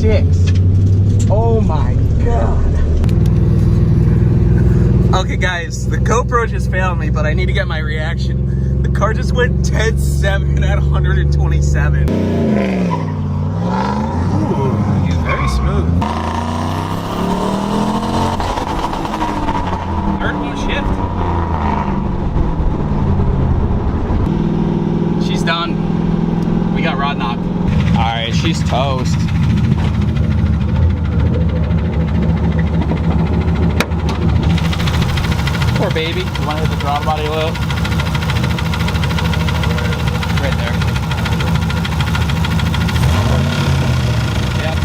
6. Oh my God. Okay guys, the GoPro just failed me, but I need to get my reaction. The car just went 10.7 at 127. Ooh, he's very smooth. Third won't shift. She's done. We got rod knock. Alright, she's toast. Poor baby. You want to hit the throttle body a little? Right there. Yep.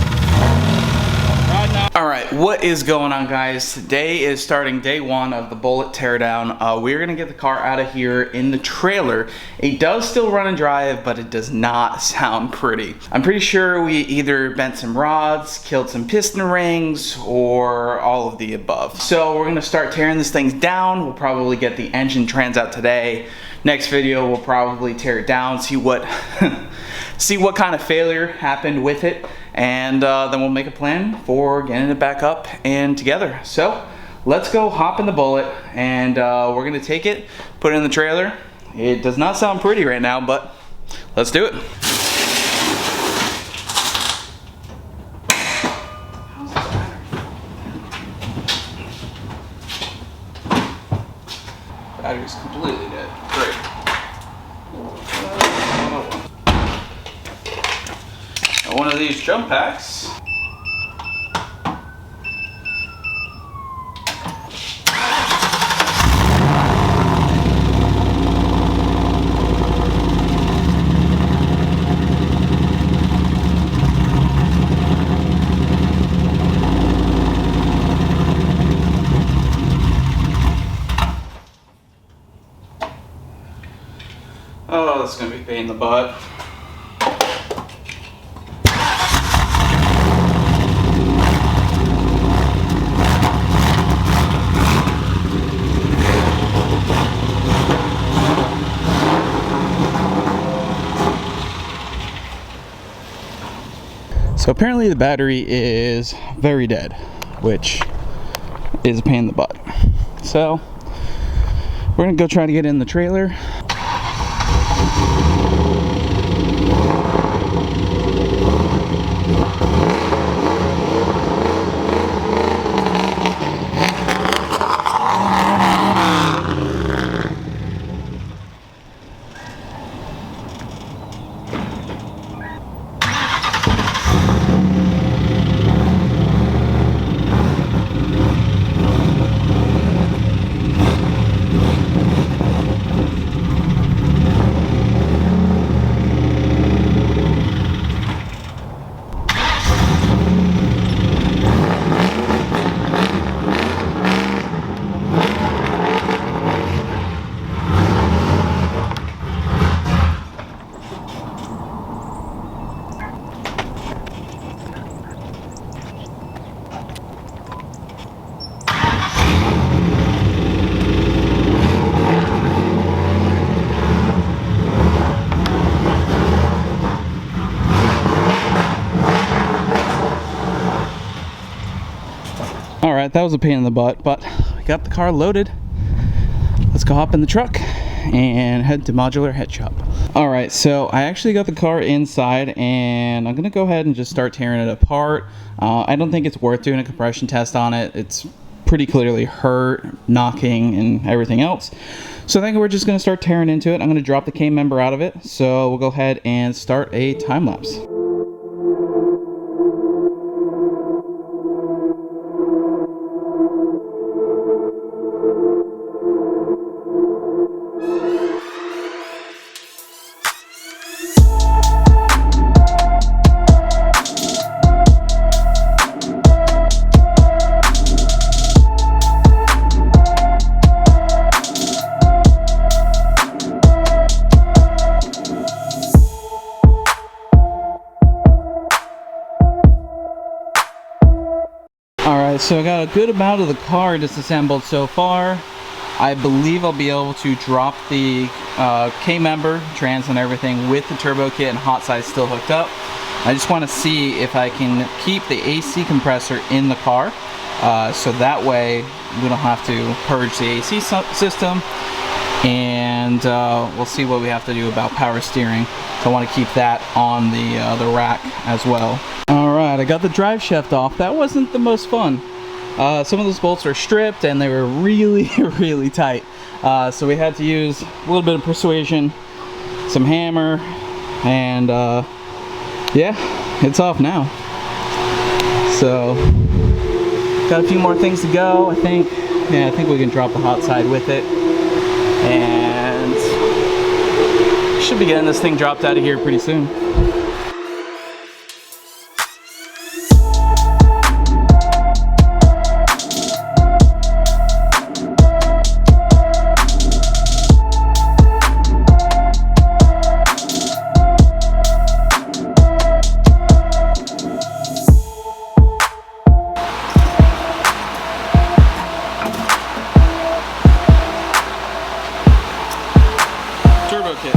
Rod knock. Alright, what is going on, guys? Today is starting day 1 of the Bullitt teardown. We're going to get the car out of here in the trailer. It does still run and drive, but it does not sound pretty. I'm pretty sure we either bent some rods, killed some piston rings, or all of the above. So we're going to start tearing this thing down. We'll probably get the engine trans out today. Next video, we'll probably tear it down, see what see what kind of failure happened with it, and then we'll make a plan for getting it back up and together. So let's go hop in the Bullitt, and we're gonna take it, put it in the trailer. It does not sound pretty right now, but let's do it. Battery's completely dead. Great. One of these jump packs. Oh, that's gonna be a pain in the butt. So apparently the battery is very dead, which is a pain in the butt. So we're gonna go try to get in the trailer. Alright, that was a pain in the butt, but we got the car loaded. Let's go hop in the truck and head to Modular Head Shop. Alright, so I actually got the car inside, and I'm going to go ahead and just start tearing it apart. I don't think it's worth doing a compression test on it. It's pretty clearly hurt, knocking, and everything else. So I think we're just going to start tearing into it. I'm going to drop the K member out of it, so we'll go ahead and start a time lapse. So I got a good amount of the car disassembled so far. I believe I'll be able to drop the K member, trans and everything with the turbo kit and hot side still hooked up. I just want to see if I can keep the AC compressor in the car, so that way we don't have to purge the AC system, and we'll see what we have to do about power steering. So I want to keep that on the rack as well. Alright, I got the drive shaft off. That wasn't the most fun. Some of those bolts are stripped and they were really, really tight. So we had to use a little bit of persuasion, some hammer, and yeah, it's off now. So, got a few more things to go, I think. Yeah, I think we can drop the hot side with it. And should be getting this thing dropped out of here pretty soon. Turbo kit.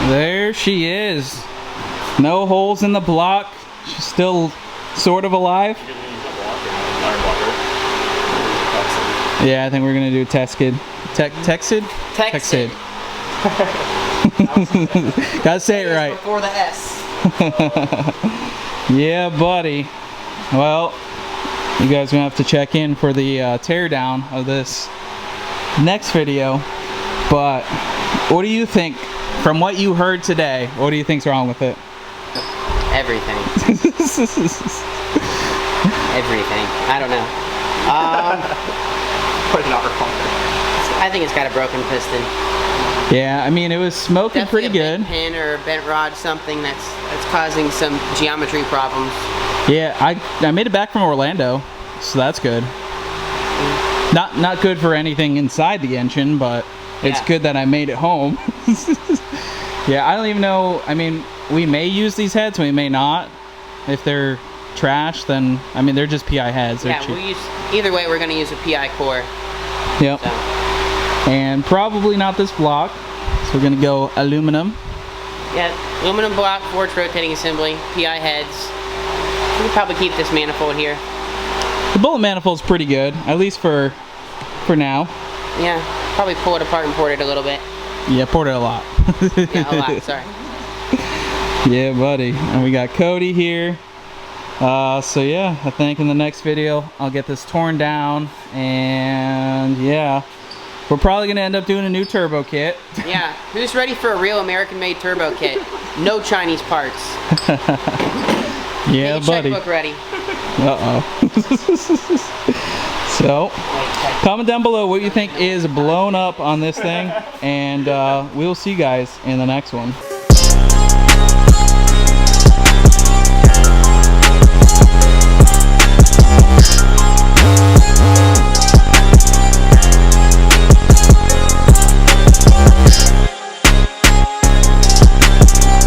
There she is. No holes in the block. She's still sort of alive. Yeah, I think we're gonna do Texid. Texid? Texid. Gotta say it right. Before the S. Yeah, buddy. Well, you guys are gonna have to check in for the teardown of this next video. But what do you think? From what you heard today, what do you think's wrong with it? Everything. Everything. I don't know. I think it's got a broken piston. Yeah, I mean, it was smoking Definitely pretty a good. bent pin or a bent rod, something that's causing some geometry problems. Yeah, I made it back from Orlando, so that's good. Not good for anything inside the engine, but it's good that I made it home. Yeah, I don't even know. I mean, we may use these heads, we may not. If they're trash, then I mean they're just PI heads. They're cheap. We'll use either way. We're going to use a PI core. Yep. So. And probably not this block, so we're gonna go aluminum. Yeah, aluminum block, forged rotating assembly, PI heads. We could probably keep this manifold here. The Bullitt manifold's pretty good, at least for now. Yeah, probably pull it apart and port it a little bit. Yeah, poured it a lot. Yeah, a lot, sorry. Yeah, buddy. And we got Cody here. So yeah, I think in the next video I'll get this torn down, and yeah, We're probably gonna end up doing a new turbo kit. Yeah, who's ready for a real American-made turbo kit? No Chinese parts. Yeah, Get your buddy. checkbook ready. So, comment down below what you think is blown up on this thing, and we'll see you guys in the next one.